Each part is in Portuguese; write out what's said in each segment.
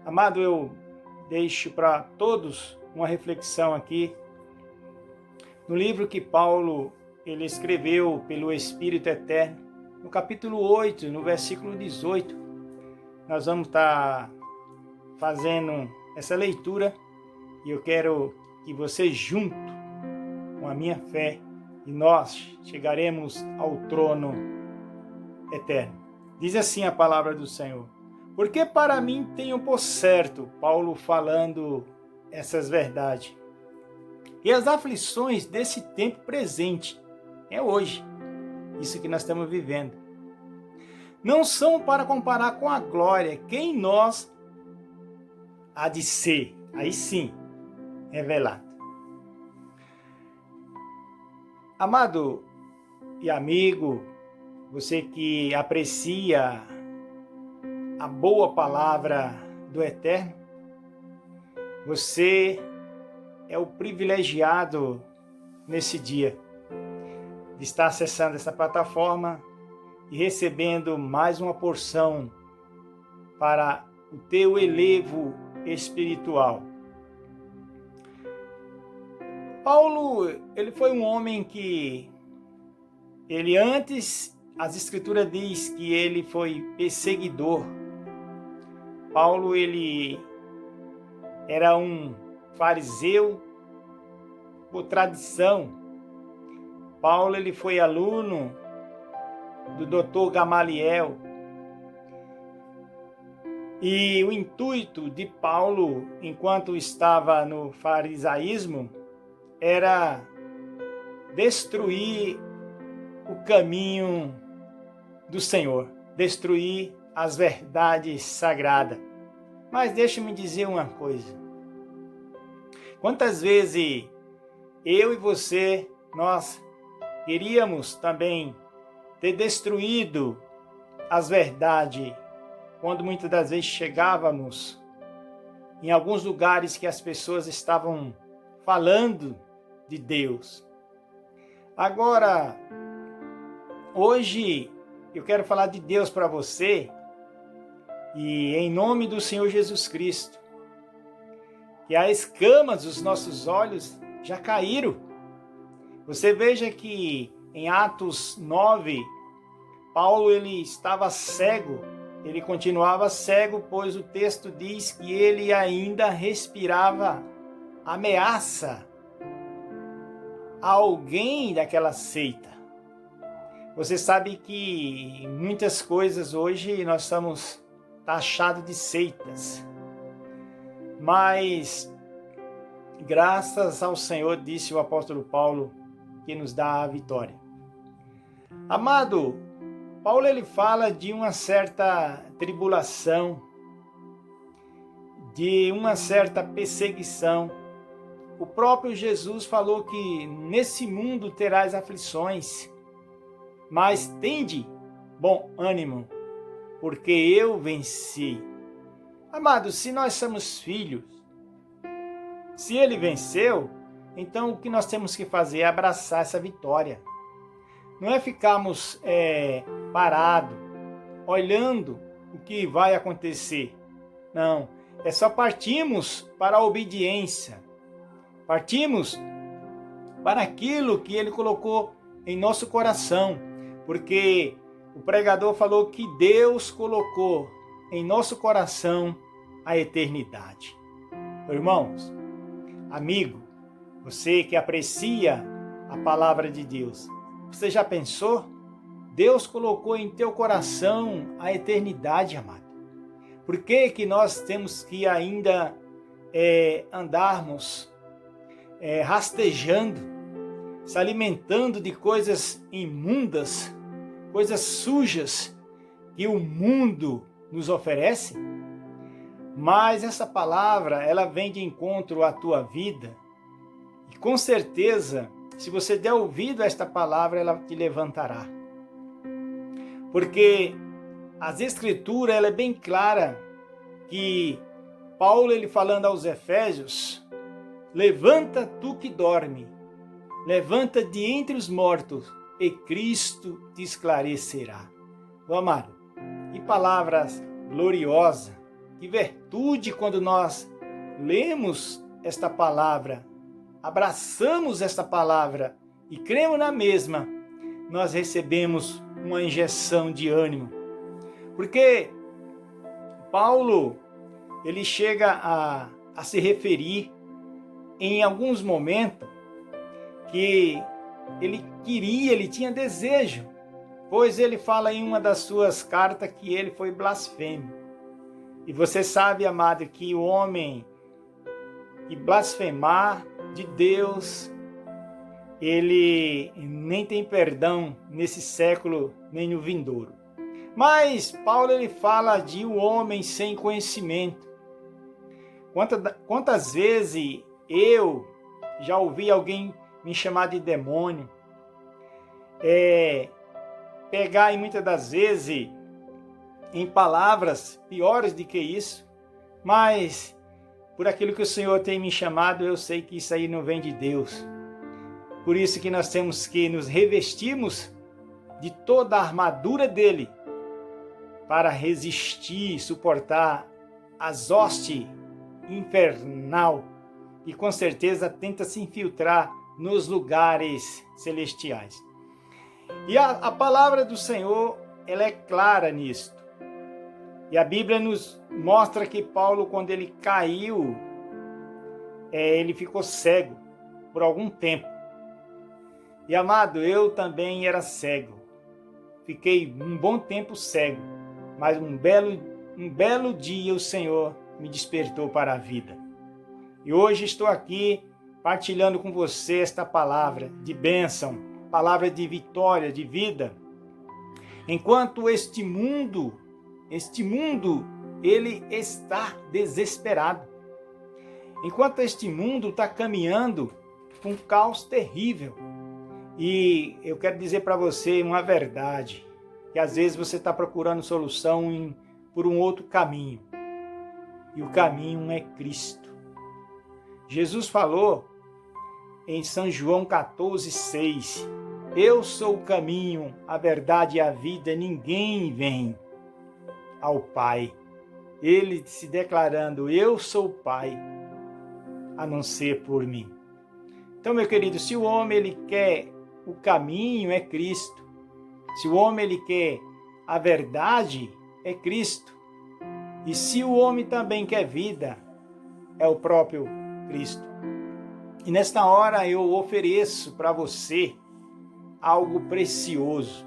Amado, eu deixo para todos uma reflexão aqui no livro que Paulo ele escreveu pelo Espírito Eterno, no capítulo 8, no versículo 18. Nós vamos estar fazendo essa leitura e eu quero que você, junto com a minha fé, e nós chegaremos ao trono eterno. Diz assim a palavra do Senhor: porque para mim tenho por certo, Paulo falando essas verdades, e as aflições desse tempo presente, é hoje, isso que nós estamos vivendo, não são para comparar com a glória que em nós há de ser, aí sim, revelado. Amado e amigo, você que aprecia a boa palavra do Eterno, você é o privilegiado nesse dia de estar acessando essa plataforma e recebendo mais uma porção para o teu elevo espiritual. Paulo, ele foi um homem que as escrituras diz que ele foi perseguidor. Paulo, ele era um fariseu por tradição. Paulo, ele foi aluno do Dr. Gamaliel. E o intuito de Paulo, enquanto estava no farisaísmo, era destruir o caminho do Senhor, destruir as verdades sagradas. Mas deixa-me dizer uma coisa. Quantas vezes eu e você, nós queríamos também ter destruído as verdades, quando muitas das vezes chegávamos em alguns lugares que as pessoas estavam falando de Deus. Agora, hoje eu quero falar de Deus para você e em nome do Senhor Jesus Cristo, que as escamas dos nossos olhos já caíram. Você veja que em Atos 9, Paulo ele estava cego, ele continuava cego, pois o texto diz que ele ainda respirava ameaça a alguém daquela seita. Você sabe que muitas coisas hoje nós estamos taxados de seitas, mas graças ao Senhor, disse o apóstolo Paulo, que nos dá a vitória. Amado, Paulo ele fala de uma certa tribulação, de uma certa perseguição. O próprio Jesus falou que nesse mundo terás aflições, mas tende bom ânimo, porque eu venci. Amados, se nós somos filhos, se ele venceu, então o que nós temos que fazer é abraçar essa vitória. Não é ficarmos parados, olhando o que vai acontecer. Não, é só partirmos para a obediência. Partimos para aquilo que ele colocou em nosso coração, porque o pregador falou que Deus colocou em nosso coração a eternidade. Irmãos, amigo, você que aprecia a palavra de Deus, você já pensou? Deus colocou em teu coração a eternidade, amado. Por que que nós temos que ainda andarmos rastejando, se alimentando de coisas imundas, coisas sujas que o mundo nos oferece? Mas essa palavra, ela vem de encontro à tua vida. E com certeza, se você der ouvido a esta palavra, ela te levantará. Porque as Escrituras, ela é bem clara que Paulo, ele falando aos Efésios, levanta tu que dorme, levanta de entre os mortos e Cristo te esclarecerá. Meu amado, que palavras gloriosas. que virtude quando nós lemos esta palavra, abraçamos esta palavra e cremos na mesma, nós recebemos uma injeção de ânimo. Porque Paulo, ele chega a se referir em alguns momentos que ele tinha desejo, pois ele fala em uma das suas cartas que ele foi blasfemo. E você sabe, amado, que o homem que blasfemar de Deus, ele nem tem perdão nesse século nem no vindouro. Mas Paulo, ele fala de um homem sem conhecimento. Quantas vezes eu já ouvi alguém me chamar de demônio, pegar e muitas das vezes em palavras piores do que isso, mas por aquilo que o Senhor tem me chamado, eu sei que isso aí não vem de Deus. Por isso que nós temos que nos revestirmos de toda a armadura dele para resistir, suportar as hostes infernal e com certeza tenta se infiltrar nos lugares celestiais. E a palavra do Senhor, ela é clara nisto. E a Bíblia nos mostra que Paulo, quando ele caiu, ele ficou cego por algum tempo. E amado, eu também era cego. Fiquei um bom tempo cego, mas um belo dia o Senhor me despertou para a vida. E hoje estou aqui partilhando com você esta palavra de bênção, palavra de vitória, de vida. Enquanto este mundo, ele está desesperado. Enquanto este mundo está caminhando com um caos terrível. E eu quero dizer para você uma verdade, que às vezes você está procurando solução por um outro caminho. E o caminho é Cristo. Jesus falou em São João 14,6, eu sou o caminho, a verdade e a vida, ninguém vem ao Pai. Ele se declarando, eu sou o Pai, a não ser por mim. Então, meu querido, se o homem ele quer o caminho, é Cristo. Se o homem ele quer a verdade, é Cristo. E se o homem também quer vida, é o próprio Cristo. E nesta hora eu ofereço para você algo precioso.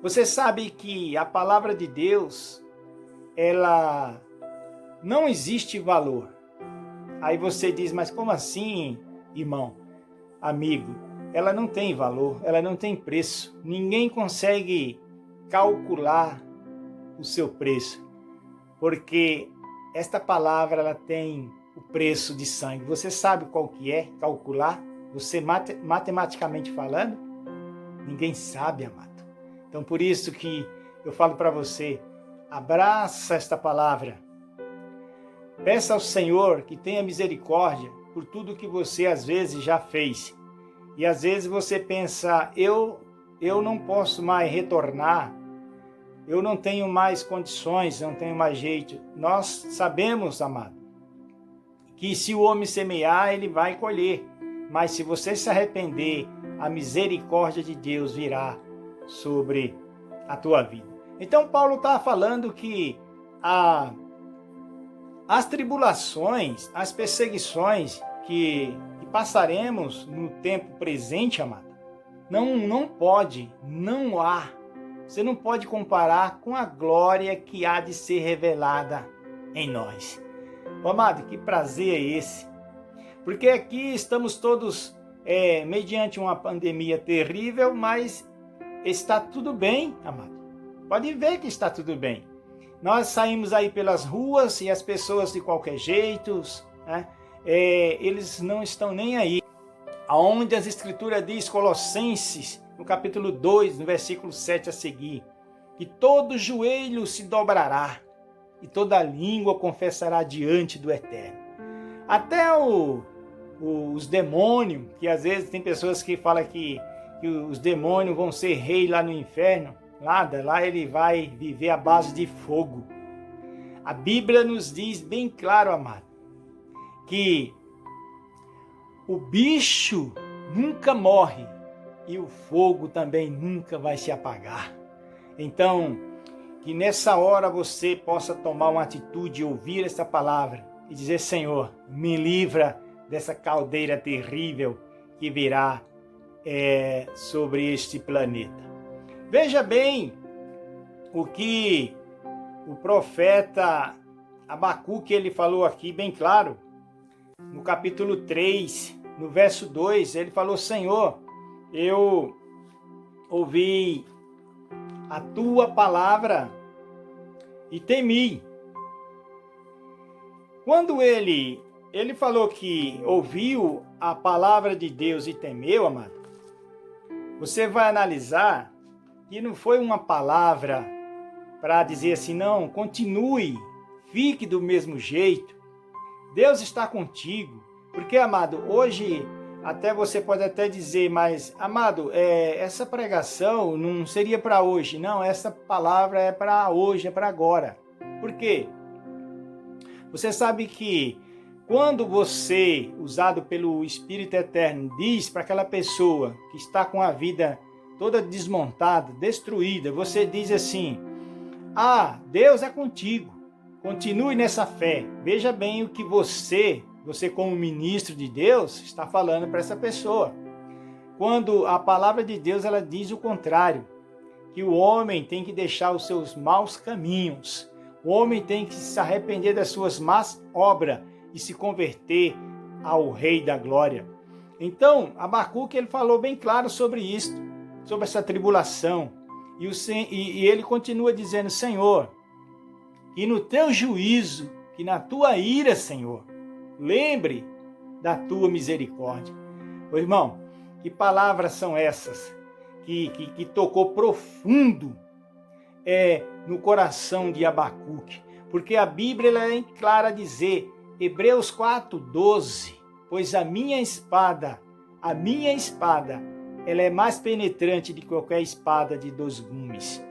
Você sabe que a palavra de Deus, ela não existe valor. Aí você diz, mas como assim, irmão, amigo? Ela não tem valor, ela não tem preço. Ninguém consegue calcular o seu preço, porque esta palavra ela tem o preço de sangue. Você sabe qual que é calcular? Você matematicamente falando? Ninguém sabe, amado. Então por isso que eu falo para você, abraça esta palavra. Peça ao Senhor que tenha misericórdia por tudo que você às vezes já fez. E às vezes você pensa, eu não posso mais retornar, eu não tenho mais condições, não tenho mais jeito. Nós sabemos, amado, que se o homem semear, ele vai colher. Mas se você se arrepender, a misericórdia de Deus virá sobre a tua vida. Então Paulo está falando que as tribulações, as perseguições que passaremos no tempo presente, amado, não há. Você não pode comparar com a glória que há de ser revelada em nós. Amado, que prazer é esse? Porque aqui estamos todos mediante uma pandemia terrível, mas está tudo bem, amado. Pode ver que está tudo bem. Nós saímos aí pelas ruas e as pessoas de qualquer jeito, né? Eles não estão nem aí. Aonde as escrituras diz, Colossenses, no capítulo 2, no versículo 7 a seguir, que todo joelho se dobrará e toda língua confessará diante do Eterno. Até os demônios, que às vezes tem pessoas que falam que os demônios vão ser rei lá no inferno, nada, lá ele vai viver à base de fogo. A Bíblia nos diz bem claro, amado, que o bicho nunca morre e o fogo também nunca vai se apagar. Então, que nessa hora você possa tomar uma atitude e ouvir essa palavra e dizer: Senhor, me livra dessa caldeira terrível que virá sobre este planeta. Veja bem o que o profeta Abacuque ele falou aqui bem claro. No capítulo 3, no verso 2, ele falou: Senhor, eu ouvi a tua palavra e temi. Quando ele falou que ouviu a palavra de Deus e temeu, amado, você vai analisar que não foi uma palavra para dizer assim: não, continue, fique do mesmo jeito. Deus está contigo. Porque, amado, hoje até você pode até dizer, mas, amado, essa pregação não seria para hoje. Não, essa palavra é para hoje, é para agora. Por quê? Você sabe que quando você, usado pelo Espírito Eterno, diz para aquela pessoa que está com a vida toda desmontada, destruída, você diz assim: ah, Deus é contigo, continue nessa fé. Veja bem o que você como ministro de Deus está falando para essa pessoa. Quando a palavra de Deus ela diz o contrário, que o homem tem que deixar os seus maus caminhos, o homem tem que se arrepender das suas más obras e se converter ao Rei da Glória. Então, Abacuque ele falou bem claro sobre isso, sobre essa tribulação. E ele continua dizendo: Senhor, que no teu juízo, que na tua ira, Senhor, lembre da tua misericórdia. Ô irmão, que palavras são essas que tocou profundo no coração de Abacuque? Porque a Bíblia ela é clara a dizer, Hebreus 4:12, pois a minha espada, ela é mais penetrante de qualquer espada de 2 gumes.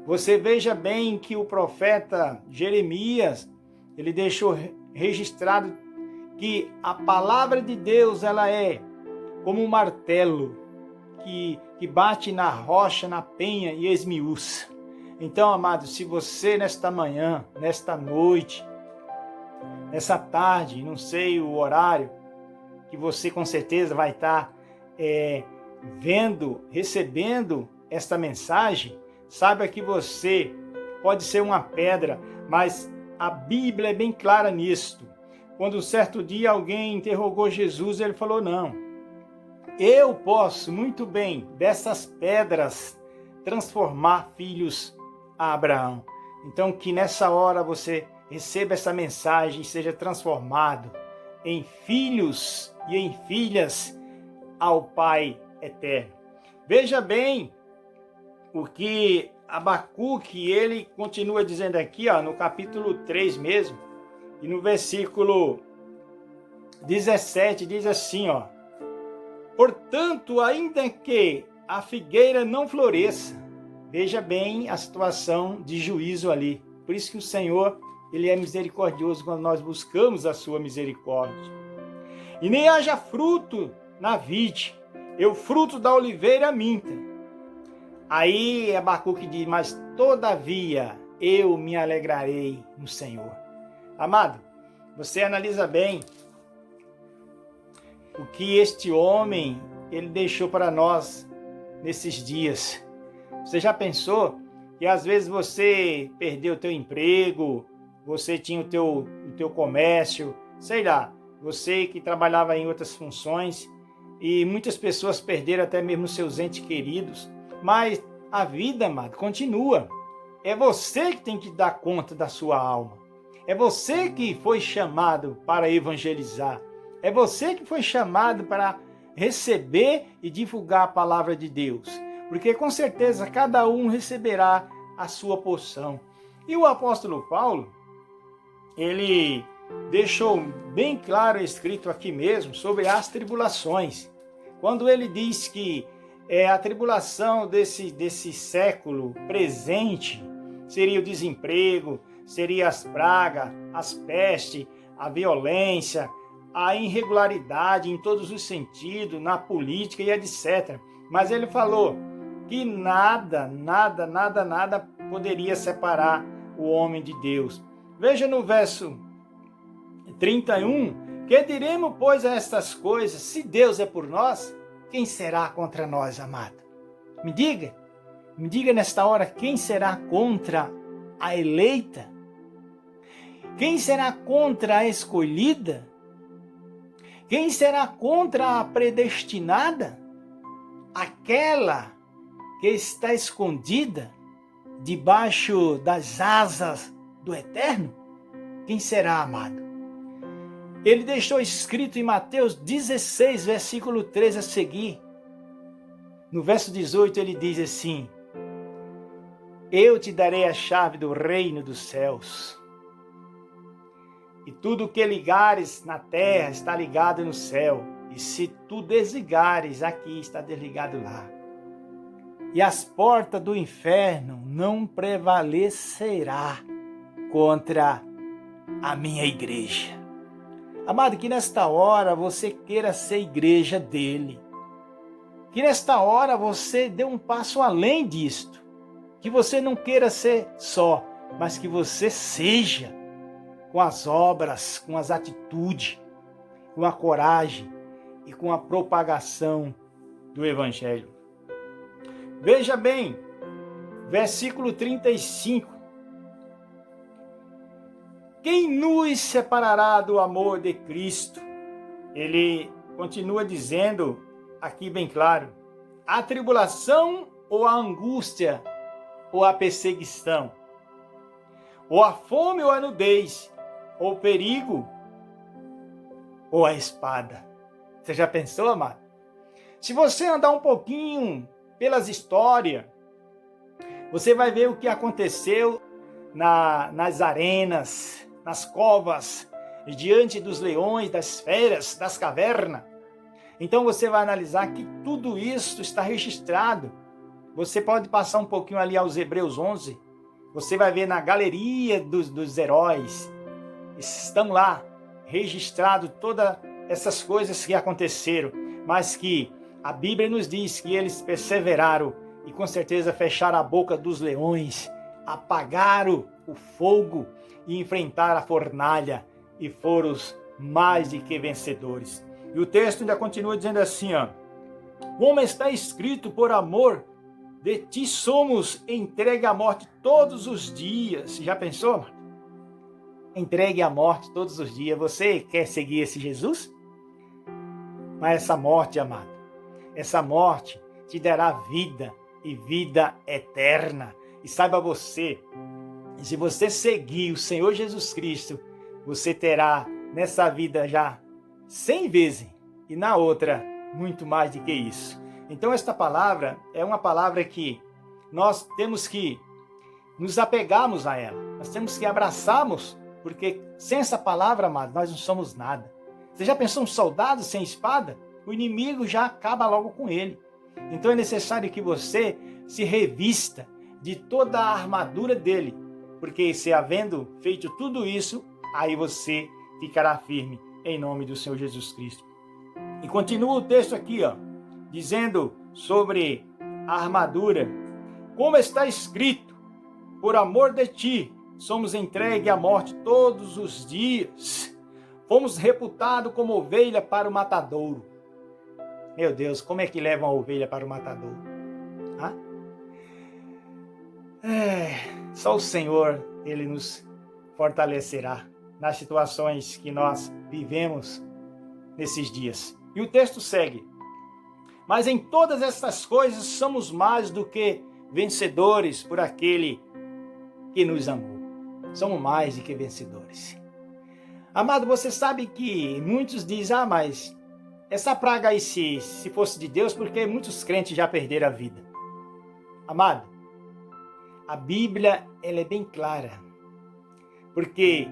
Você veja bem que o profeta Jeremias, ele deixou registrado que a palavra de Deus ela é como um martelo que bate na rocha, na penha e esmiuça. Então, amados, se você nesta manhã, nesta noite, nessa tarde, não sei o horário, que você com certeza vai estar vendo, recebendo esta mensagem, saiba que você pode ser uma pedra, mas a Bíblia é bem clara nisto. Quando um certo dia alguém interrogou Jesus, ele falou: não, eu posso muito bem dessas pedras transformar filhos a Abraão. Então que nessa hora você receba essa mensagem e seja transformado em filhos e em filhas ao Pai Eterno. Veja bem o que Abacuque, ele continua dizendo aqui, no capítulo 3 mesmo, e no versículo 17 diz assim, portanto, ainda que a figueira não floresça, veja bem a situação de juízo ali. Por isso que o Senhor, ele é misericordioso quando nós buscamos a sua misericórdia. E nem haja fruto na vide, e o fruto da oliveira minta. Aí Abacuque diz, mas todavia eu me alegrarei no Senhor. Amado, você analisa bem o que este homem ele deixou para nós nesses dias. Você já pensou que às vezes você perdeu o teu emprego, você tinha o teu comércio, sei lá, você que trabalhava em outras funções e muitas pessoas perderam até mesmo seus entes queridos, mas a vida, amado, continua. É você que tem que dar conta da sua alma. É você que foi chamado para evangelizar. É você que foi chamado para receber e divulgar a palavra de Deus. Porque com certeza cada um receberá a sua porção. E o apóstolo Paulo, ele deixou bem claro escrito aqui mesmo sobre as tribulações. Quando ele diz que a tribulação desse século presente seria o desemprego, seria as pragas, as pestes, a violência, a irregularidade em todos os sentidos, na política e etc. Mas ele falou que nada poderia separar o homem de Deus. Veja no verso 31, que diremos, pois, a estas coisas, se Deus é por nós, quem será contra nós, amado? Me diga nesta hora, quem será contra a eleita? Quem será contra a escolhida? Quem será contra a predestinada? Aquela que está escondida debaixo das asas do Eterno? Quem será, amado? Ele deixou escrito em Mateus 16, versículo 13 a seguir. No verso 18 ele diz assim: eu te darei a chave do reino dos céus. E tudo o que ligares na terra está ligado no céu. E se tu desligares aqui, está desligado lá. E as portas do inferno não prevalecerá contra a minha igreja. Amado, que nesta hora você queira ser igreja dele. Que nesta hora você dê um passo além disto. Que você não queira ser só, mas que você seja com as obras, com as atitudes, com a coragem e com a propagação do Evangelho. Veja bem, versículo 35. Quem nos separará do amor de Cristo? Ele continua dizendo aqui bem claro: a tribulação ou a angústia ou a perseguição, ou a fome ou a nudez, ou o perigo ou a espada. Você já pensou, amado? Se você andar um pouquinho pelas histórias, você vai ver o que aconteceu nas arenas, nas covas, diante dos leões, das feras, das cavernas. Então você vai analisar que tudo isso está registrado. Você pode passar um pouquinho ali aos Hebreus 11, você vai ver na galeria dos heróis, estão lá registrados todas essas coisas que aconteceram, mas que a Bíblia nos diz que eles perseveraram e com certeza fecharam a boca dos leões, apagaram o fogo e enfrentaram a fornalha e foram os mais de que vencedores. E o texto ainda continua dizendo assim, ó: como está escrito, por amor de ti somos entregue à morte todos os dias. Já pensou, mano? Entregue à morte todos os dias. Você quer seguir esse Jesus? Mas essa morte, amado, essa morte te dará vida e vida eterna. E saiba você, se você seguir o Senhor Jesus Cristo, você terá nessa vida já 100 vezes e na outra muito mais do que isso. Então esta palavra é uma palavra que nós temos que nos apegarmos a ela. Nós temos que abraçarmos, porque sem essa palavra, amado, nós não somos nada. Você já pensou um soldado sem espada? O inimigo já acaba logo com ele. Então é necessário que você se revista de toda a armadura dele, porque se havendo feito tudo isso, aí você ficará firme em nome do Senhor Jesus Cristo. E continua o texto aqui, ó, dizendo sobre a armadura. Como está escrito, por amor de ti, somos entregues à morte todos os dias. Fomos reputados como ovelha para o matadouro. Meu Deus, como é que leva uma ovelha para o matadouro? Só o Senhor, Ele nos fortalecerá nas situações que nós vivemos nesses dias. E o texto segue: mas em todas estas coisas somos mais do que vencedores por aquele que nos amou. Somos mais do que vencedores. Amado, você sabe que muitos dizem, mas essa praga aí se fosse de Deus, porque muitos crentes já perderam a vida. Amado, a Bíblia ela é bem clara, porque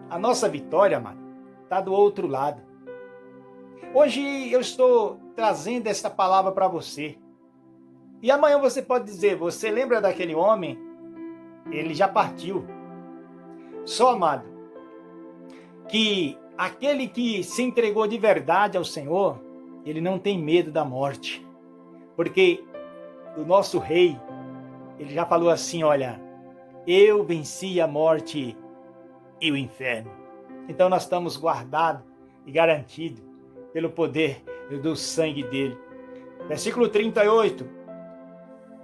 a nossa vitória, amado, está do outro lado. Hoje eu estou trazendo esta palavra para você. E amanhã você pode dizer, você lembra daquele homem? Ele já partiu. Só, amado, que aquele que se entregou de verdade ao Senhor, ele não tem medo da morte. Porque o nosso rei, ele já falou assim, olha, eu venci a morte e o inferno. Então nós estamos guardados e garantidos pelo poder do sangue dele. Versículo 38.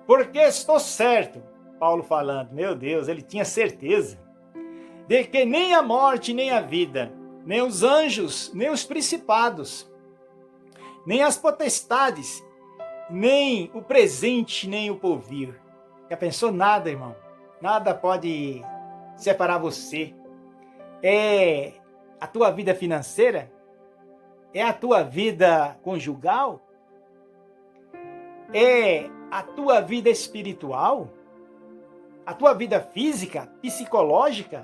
Porque estou certo, Paulo falando, meu Deus, ele tinha certeza, de que nem a morte, nem a vida, nem os anjos, nem os principados, nem as potestades, nem o presente, nem o porvir. Já pensou? Nada, irmão. Nada pode separar você. É a tua vida financeira? É a tua vida conjugal? É a tua vida espiritual? A tua vida física, psicológica?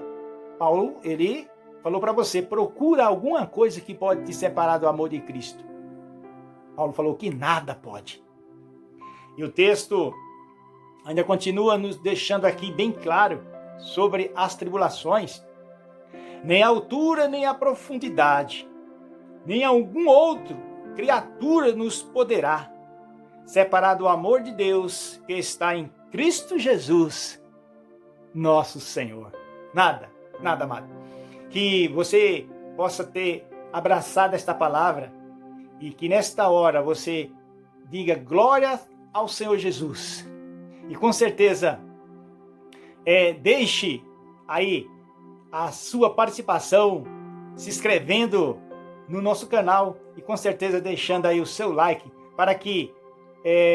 Paulo, ele falou para você, procura alguma coisa que pode te separar do amor de Cristo. Paulo falou que nada pode. E o texto ainda continua nos deixando aqui bem claro sobre as tribulações. Nem a altura, nem a profundidade, nem algum outro criatura nos poderá separar do amor de Deus que está em Cristo Jesus, nosso Senhor. Nada, nada, amado. Que você possa ter abraçado esta palavra e que nesta hora você diga glória ao Senhor Jesus. E com certeza, deixe aí a sua participação se inscrevendo no nosso canal e com certeza deixando aí o seu like para que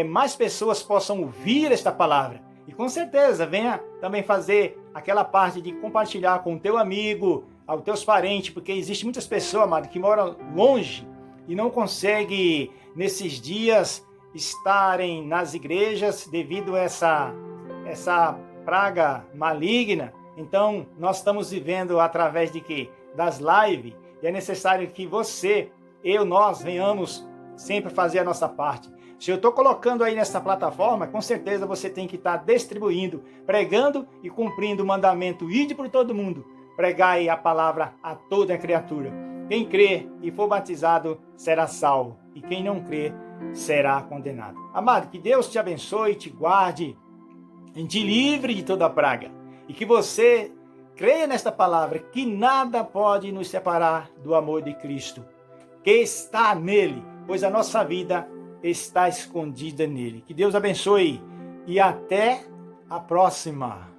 mais pessoas possam ouvir esta palavra. E com certeza venha também fazer aquela parte de compartilhar com o teu amigo, aos teus parentes, porque existe muitas pessoas, amado, que moram longe e não conseguem nesses dias estarem nas igrejas devido a essa praga maligna. Então, nós estamos vivendo através de quê? Das lives. E é necessário que você, nós venhamos sempre fazer a nossa parte. Se eu estou colocando aí nessa plataforma, com certeza você tem que estar distribuindo, pregando e cumprindo o mandamento. Ide por todo mundo, pregai a palavra a toda a criatura. Quem crê e for batizado será salvo, e quem não crê será condenado. Amado, que Deus te abençoe, te guarde, te livre de toda praga. E que você creia nesta palavra, que nada pode nos separar do amor de Cristo, que está nele, pois a nossa vida está escondida nele. Que Deus abençoe e até a próxima.